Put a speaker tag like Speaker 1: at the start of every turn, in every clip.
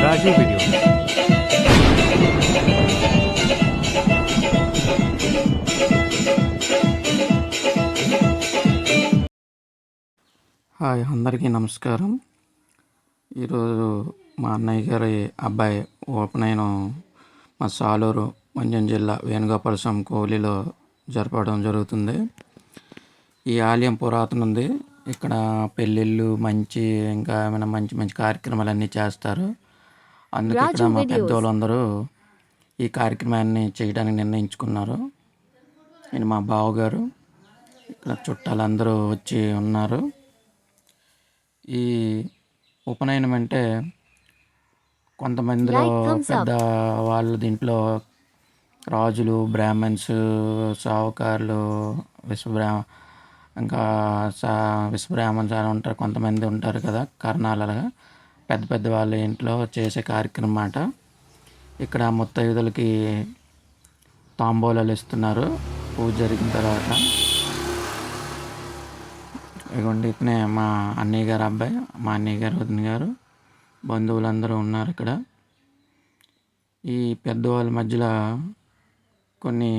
Speaker 1: రాజు videos.
Speaker 2: Hi, అందరికీ నమస్కారం. ఈరోజు మా అన్నయ్య గారి అబ్బాయి ఉపనయనం మా సాలూరు మంజం జిల్లా వేణుగోపాల స్వామి కోవిలిలో జరపడం జరుగుతుంది. ఈ ఆలయం పురాతన ఉంది. ఇక్కడ పెళ్ళిళ్ళు ఇంకా ఏమైనా మంచి మంచి కార్యక్రమాలు అన్నీ చేస్తారు. అందుకే ఇక్కడ మా పెద్దవాళ్ళందరూ ఈ కార్యక్రమాన్ని చేయడానికి నిర్ణయించుకున్నారు. నేను మా బావగారు, ఇక్కడ చుట్టాలందరూ వచ్చి ఉన్నారు. ఈ ఉపనయనం అంటే కొంతమందిలో పెద్ద వాళ్ళ దీంట్లో రాజులు, బ్రాహ్మణ్స్, సావుకారులు, ఇంకా విశ్వబ్రాహ్మణ్స్ అని ఉంటారు. కొంతమంది ఉంటారు కదా, కర్ణాలుగా పెద్ద పెద్ద వాళ్ళ ఇంట్లో చేసే కార్యక్రమం అన్నమాట. ఇక్కడ ముత్తైదులకి తాంబూలాలు ఇస్తున్నారు పూజ జరిగిన తర్వాత. ఇదిగోండి, ఇతనే మా అన్నయ్య గారు అబ్బాయి, మా అన్నయ్య గారు, వదిన గారు, బంధువులందరూ ఉన్నారు ఇక్కడ. ఈ పెద్దవాళ్ళ మధ్యలో కొన్ని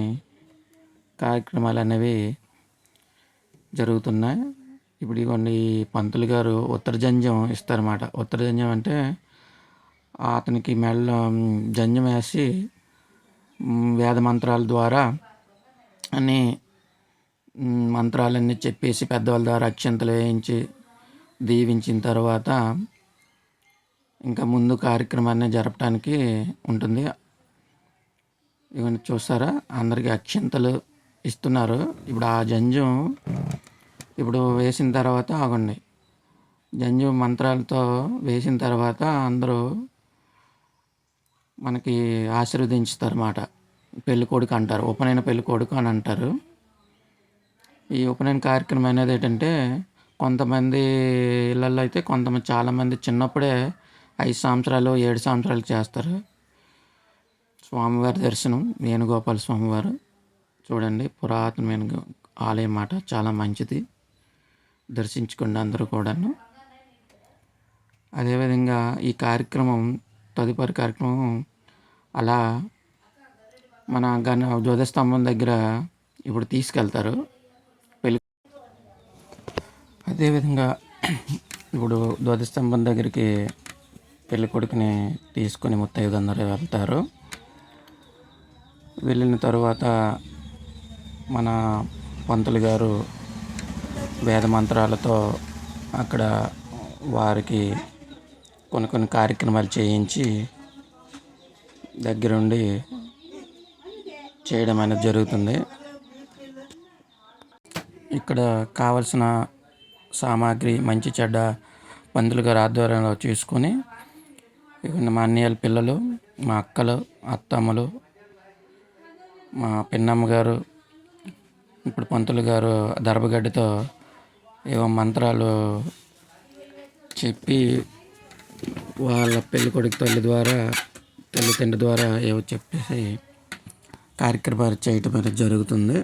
Speaker 2: కార్యక్రమాలు అనేవి జరుగుతున్నాయి. ఇప్పుడు ఇదిగోండి, పంతులు గారు ఉత్తరజంధ్యం ఇస్తారన్నమాట. ఉత్తరజంధ్యం అంటే అతనికి మెడలో జంధ్యం వేసి వేద మంత్రాల ద్వారా అన్నీ మంత్రాలన్నీ చెప్పేసి పెద్దవాళ్ళ ద్వారా అక్షంతలు వేయించి దీవించిన తర్వాత ఇంకా ముందు కార్యక్రమాన్ని జరపడానికి ఉంటుంది. ఇవన్నీ చూస్తారా, అందరికీ అక్షంతలు ఇస్తున్నారు. ఇప్పుడు ఆ జంధ్యం ఇప్పుడు వేసిన తర్వాత ఆగండి, జంధ్యం మంత్రాలతో వేసిన తర్వాత అందరూ మనకి ఆశీర్వదించుతారన్నమాట. పెళ్ళికొడుకు అంటారు, ఉపనయన పెళ్ళికొడుకు అని అంటారు. ఈ ఉపనయన కార్యక్రమం అనేది ఏంటంటే, కొంతమంది ఇళ్ళల్లో అయితే చాలామంది చిన్నప్పుడే 5 సంవత్సరాలు 7 సంవత్సరాలు చేస్తారు. స్వామివారి దర్శనం వేణుగోపాల స్వామివారు చూడండి, పురాతనమైన ఆలయం మాట, చాలా మంచిది. దర్శించుకోండి అందరూ కూడాను. అదేవిధంగా ఈ కార్యక్రమం తదుపరి కార్యక్రమం అలా మన ధ్వజస్తంభం దగ్గర ఇప్పుడు తీసుకెళ్తారు పెళ్ళి. అదేవిధంగా ఇప్పుడు ధ్వజస్తంభం దగ్గరికి పెళ్ళి కొడుకుని తీసుకొని ముత్తైదులందరూ వెళ్తారు. వెళ్ళిన తర్వాత మన పంతులు గారు వేద మంత్రాలతో అక్కడ వారికి కొన్ని కార్యక్రమాలు చేయించి దగ్గరుండి చేయడం అనేది జరుగుతుంది. ఇక్కడ కావలసిన సామాగ్రి మంచి చెడ్డ పంతులు గారి ఆధ్వర్యంలో చూసుకొని, ఇక్కడ మా అన్నయ్యల పిల్లలు, మా అక్కలు, అత్తమ్మలు, మా పిన్నమ్మ గారు, ఇప్పుడు పంతులు గారు దర్భగడ్డతో ఏవో మంత్రాలు చెప్పి వాళ్ళ పెళ్ళికొడుకు తల్లిదండ్రి ద్వారా ఏవో చెప్పేసి కార్యక్రమాలు చేయటం అనేది జరుగుతుంది.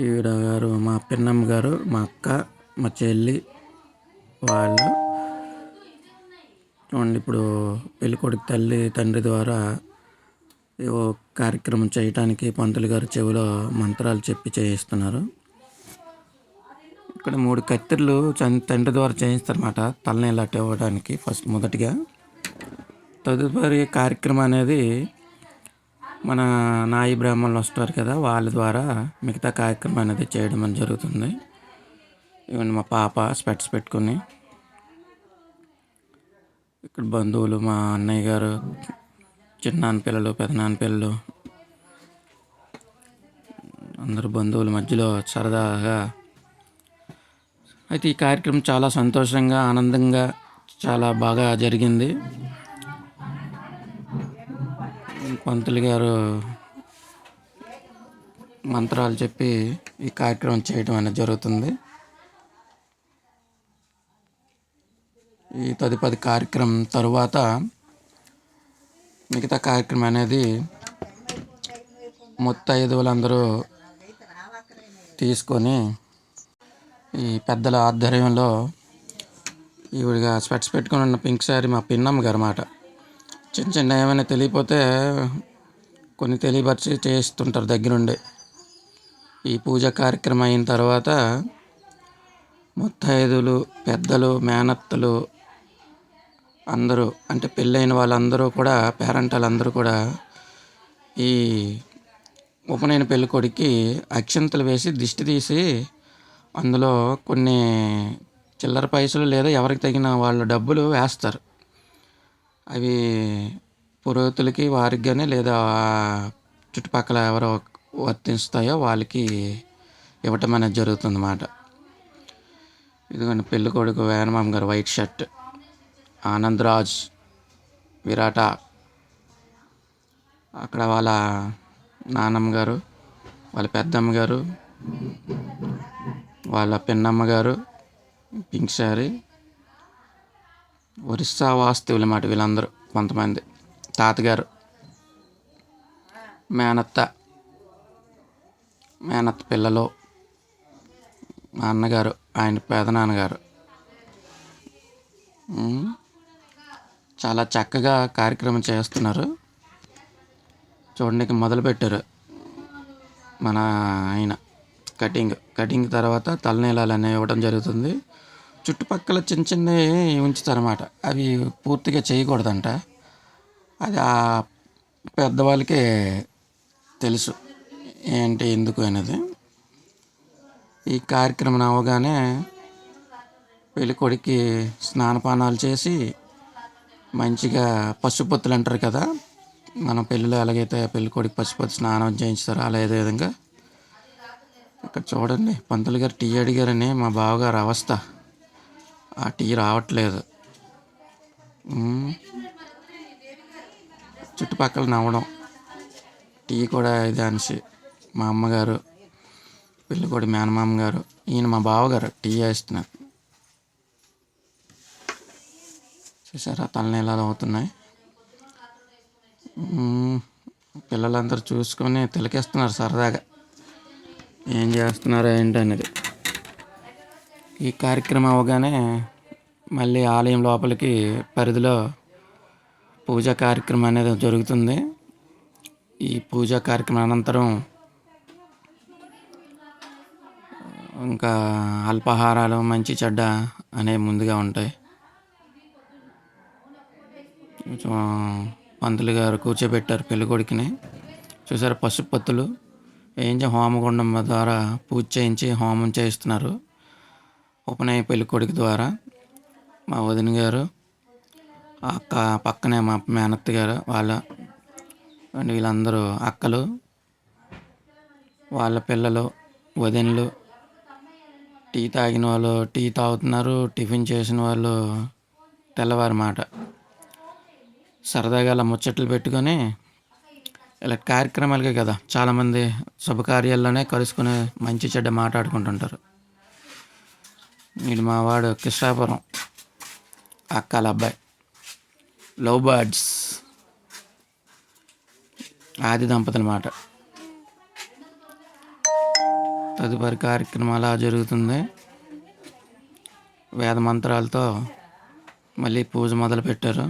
Speaker 2: ఈవిడ గారు మా పిన్నమ్మ గారు, మా అక్క, మా చెల్లి వాళ్ళు చూడండి, ఇప్పుడు పెళ్ళికొడుకు తండ్రి ద్వారా ఏవో కార్యక్రమం చేయటానికి పంతులు గారు చెవిలో మంత్రాలు చెప్పి చేయిస్తున్నారు. ఇక్కడ 3 కత్తిర్లు తండ్రి ద్వారా చేయిస్తారన్నమాట, తలనీలాట ఇవ్వడానికి మొదటిగా. తదుపరి కార్యక్రమం అనేది మన నాయి బ్రాహ్మణులు వస్తారు కదా, వాళ్ళ ద్వారా మిగతా కార్యక్రమం అనేది చేయడం అని జరుగుతుంది. ఇవన్నీ మా పాప స్పెట్స్ పెట్టుకుని, ఇక్కడ బంధువులు, మా అన్నయ్య గారు, చిన్నాన్న పిల్లలు, పెదనాన్న పిల్లలు, అందరూ బంధువుల మధ్యలో సరదాగా. అయితే ఈ కార్యక్రమం చాలా సంతోషంగా, ఆనందంగా, చాలా బాగా జరిగింది. పంతులు గారు మంత్రాలు చెప్పి ఈ కార్యక్రమం చేయడం అనేది జరుగుతుంది. ఈ తదుపరి కార్యక్రమం తరువాత మిగతా కార్యక్రమం అనేది ముత్తైదువులందరూ తీసుకొని ఈ పెద్దల ఆధ్వర్యంలో ఈవిడిగా స్పెట్స్ పెట్టుకుని ఉన్న పింక్ శారీ మా పిన్నమ్మ గారు మాట. చిన్న చిన్న ఏమైనా తెలియపోతే కొన్ని తెలియపరిచి చేస్తుంటారు దగ్గరుండి. ఈ పూజ కార్యక్రమం అయిన తర్వాత ముత్తైదులు, పెద్దలు, మేనత్తలు అందరూ అంటే పెళ్ళైన వాళ్ళందరూ కూడా పేరెంటాలందరూ కూడా ఈ ఉపనయన పెళ్ళికొడుక్కి అక్షింతలు వేసి దిష్టి తీసి అందులో కొన్ని చిల్లర పైసలు లేదా ఎవరికి తగిన వాళ్ళ డబ్బులు వేస్తారు. అవి పురోహితులకి వారికి కానీ లేదా చుట్టుపక్కల ఎవరో వర్తిస్తాయో వాళ్ళకి ఇవ్వటం అనేది జరుగుతుంది అన్నమాట. ఇదిగోండి పెళ్ళి కొడుకు వేణమామ గారు వైట్ షర్ట్, ఆనందరాజ్ విరాట, అక్కడ వాళ్ళ నాన్నమ్మ గారు, వాళ్ళ పెద్దమ్మ గారు, వాళ్ళ పిన్నమ్మ గారు పింక్ శారీ, ఒరిస్సా వాస్తవులు అన్నమాట వీళ్ళందరూ. కొంతమంది తాతగారు, మేనత్త పిల్లలు, మా అన్నగారు, ఆయన పెదనాన్నగారు చాలా చక్కగా కార్యక్రమం చేస్తున్నారు. చూడండి మొదలుపెట్టారు మన ఆయన కటింగ్ తర్వాత తలనీలాలు అనేవి ఇవ్వడం జరుగుతుంది. చుట్టుపక్కల చిన్న చిన్నవి ఉంచుతారన్నమాట. అవి పూర్తిగా చేయకూడదంట. అది ఆ పెద్దవాళ్ళకే తెలుసు ఏంటి ఎందుకు అనేది. ఈ కార్యక్రమం అవగానే పెళ్ళికొడికి స్నానపానాలు చేసి మంచిగా పసుపొత్తులు అంటారు కదా, మన పెళ్ళిలో ఎలాగైతే పెళ్ళికొడికి పసుపొత్తు స్నానం చేయించుతారో అలా ఏదో విధంగా ఇక్కడ చూడండి పంతులు గారు టీ అడిగారని మా బావగారు అవస్థ. ఆ టీ రావట్లేదు. చుట్టుపక్కల నవ్వడం. టీ కూడా ఇది అనిసి మా అమ్మగారు, పెళ్ళికొడి మేనమామ గారు, ఈయన మా బావగారు టీ వేస్తున్నారు. చూసారా తలనీలాలు అవుతున్నాయి. పిల్లలందరూ చూసుకొని తిలకిస్తున్నారు సరదాగా ఏం చేస్తున్నారో ఏంటి అనేది. ఈ కార్యక్రమం అవగానే మళ్ళీ ఆలయం లోపలికి పరిధిలో పూజా కార్యక్రమం అనేది జరుగుతుంది. ఈ పూజా కార్యక్రమం అనంతరం ఇంకా అల్పాహారాలు మంచి చెడ్డ అనేవి ముందుగా ఉంటాయి. పంతులు గారు కూర్చోబెట్టారు పెళ్ళికొడుకుని. చూసారు పసుపత్తులు వేయించి హోమగుండం ద్వారా పూజ చేయించి హోమం చేయిస్తున్నారు ఉపనయన పెళ్ళికొడుకు ద్వారా. మా వదిన గారు, అక్క పక్కనే మా మేనత్త గారు వాళ్ళ వీళ్ళందరూ అక్కలు, వాళ్ళ పిల్లలు, వదినలు, టీ తాగిన వాళ్ళు టీ తాగుతున్నారు, టిఫిన్ చేసిన వాళ్ళు తెల్లవారి మాట సరదాగా అలా ముచ్చట్లు పెట్టుకొని ఇలా కార్యక్రమాలకే కదా చాలామంది శుభకార్యాల్లోనే కలుసుకుని మంచి చెడ్డ మాట్లాడుకుంటుంటారు. వీడు మా వాడు కృష్ణాపురం అక్కల అబ్బాయి, లవ్ బర్డ్స్ ఆది దంపతుల మాట. తదుపరి కార్యక్రమం అలా జరుగుతుంది. వేద మంత్రాలతో మళ్ళీ పూజ మొదలుపెట్టారు.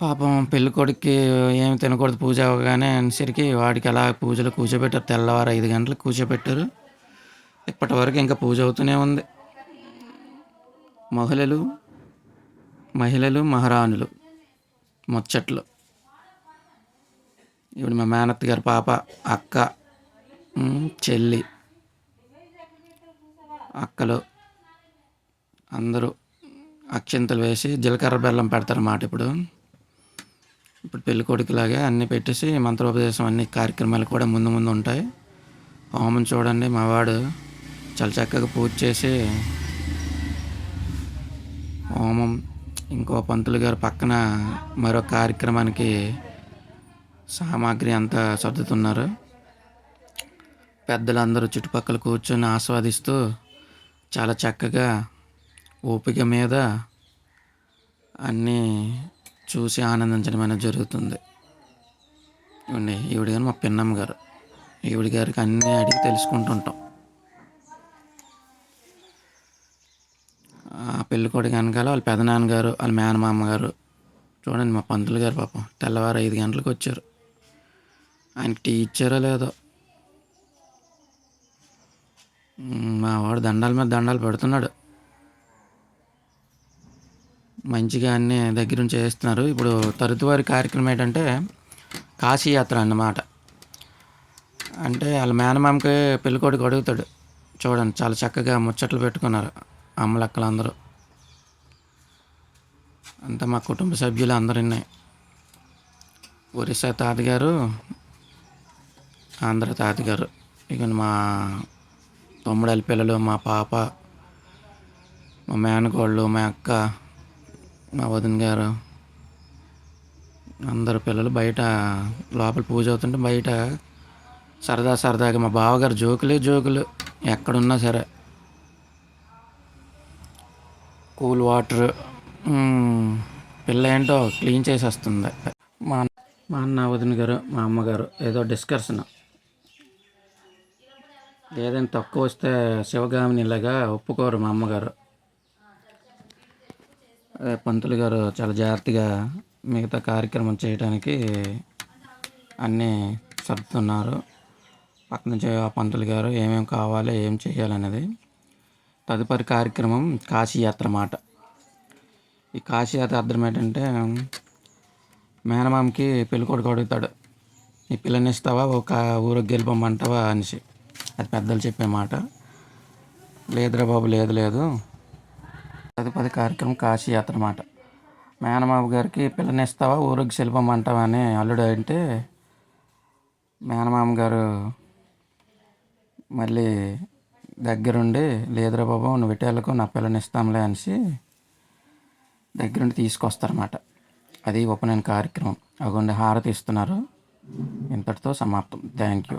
Speaker 2: పాపం పెళ్ళికొడుక్కి ఏమి తినకూడదు పూజ అవ్వగానే అనేసరికి వాడికి అలా పూజలు కూర్చోబెట్టారు. తెల్లవారు 5 గంటలకు కూర్చోబెట్టారు. ఇప్పటి వరకు ఇంకా పూజ అవుతూనే ఉంది. మహిళలు మహారాణులు ముచ్చట్లు. ఇప్పుడు మా మేనత్త గారి పాప, అక్క, చెల్లి, అక్కలు అందరూ అక్షింతలు వేసి జీలకర్ర బెల్లం పెడతారన్నమాట. ఇప్పుడు పెళ్ళికొడుకులాగే అన్నీ పెట్టేసి మంత్రోపదేశం అన్ని కార్యక్రమాలు కూడా ముందు ఉంటాయి. హోమం చూడండి మా వాడు చాలా చక్కగా పూజ చేసి హోమం, ఇంకో పంతులు గారు పక్కన మరో కార్యక్రమానికి సామాగ్రి అంతా సర్దుతున్నారు. పెద్దలందరూ చుట్టుపక్కల కూర్చొని ఆస్వాదిస్తూ చాలా చక్కగా ఓపిక మీద అన్నీ చూసి ఆనందించడం అనేది జరుగుతుంది. ఈవిడ గారు మా పిన్నమ్మ గారు. ఈవిడ గారికి అన్నీ అడిగి తెలుసుకుంటుంటాం. పెళ్ళి కొడుకు వెనకాల వాళ్ళ పెదనాన్నగారు వాళ్ళ మేనమామ గారు. చూడండి మా పంతులు గారు పాపం తెల్లవారు 5 గంటలకు వచ్చారు. ఆయనకి టీ ఇచ్చారో లేదో. మా వాడు దండాల మీద దండాలు పెడుతున్నాడు. మంచిగా అన్నీ దగ్గరుండి చేస్తున్నారు. ఇప్పుడు తరువారి కార్యక్రమం ఏంటంటే కాశీయాత్ర అన్నమాట. అంటే వాళ్ళ మేనమామకి పెళ్ళికొడుకు అడుగుతాడు. చూడండి చాలా చక్కగా ముచ్చట్లు పెట్టుకున్నారు అమ్మలక్కలు అందరూ. అంతా మా కుటుంబ సభ్యులు అందరూ ఉన్నాయి. ఒరిస్సా తాతగారు, ఆంధ్ర తాతగారు, ఇక మా తమ్ముడాలి పిల్లలు, మా పాప, మా మేనకోళ్ళు, మా అక్క, మా వదిన గారు, అందరు పిల్లలు బయట లోపల పూజ అవుతుంటే బయట సరదాగా మా బావగారు జోకులు ఎక్కడున్నా సరే. కూల్ వాటర్ పిల్ల ఏంటో క్లీన్ చేసి వస్తుంది. మా మా అన్న వదిన గారు మా అమ్మగారు ఏదో డిస్కషన్. ఏదైనా తక్కువ వస్తే శివగామినిలాగా ఒప్పుకోరు మా అమ్మగారు. అదే పంతులు గారు చాలా జాగ్రత్తగా మిగతా కార్యక్రమం చేయడానికి అన్నీ సర్దుతున్నారు. పక్క నుంచి ఆ పంతులు గారు ఏమేమి కావాలి ఏం చేయాలనేది. తదుపరి కార్యక్రమం కాశీయాత్ర మాట. ఈ కాశీయాత్ర అర్థం ఏంటంటే మేనమామకి పెళ్ళికొడుకు అడుగుతాడు, ఈ పిల్లని ఇస్తావా ఒక ఊరికి గెలిపమంటావా అనేసి. అది పెద్దలు చెప్పే మాట. లేదురా బాబు లేదు. తదుపరి కార్యక్రమం కాశీయాత్ర మాట. మేనమామ గారికి పిల్లని ఇస్తావా ఊరికి శిల్పమంటావా అని అల్లుడు అంటే మేనమామ గారు మళ్ళీ దగ్గరుండి లేదురా బాబు నువ్వు పెట్టేళ్ళకు నా పిల్లని ఇస్తాంలే అనేసి దగ్గరుండి తీసుకొస్తారన్నమాట. అది ఉపనయన కార్యక్రమం. అగోండి హారతి ఇస్తున్నారు. ఇంతటితో సమాప్తం. Thank you.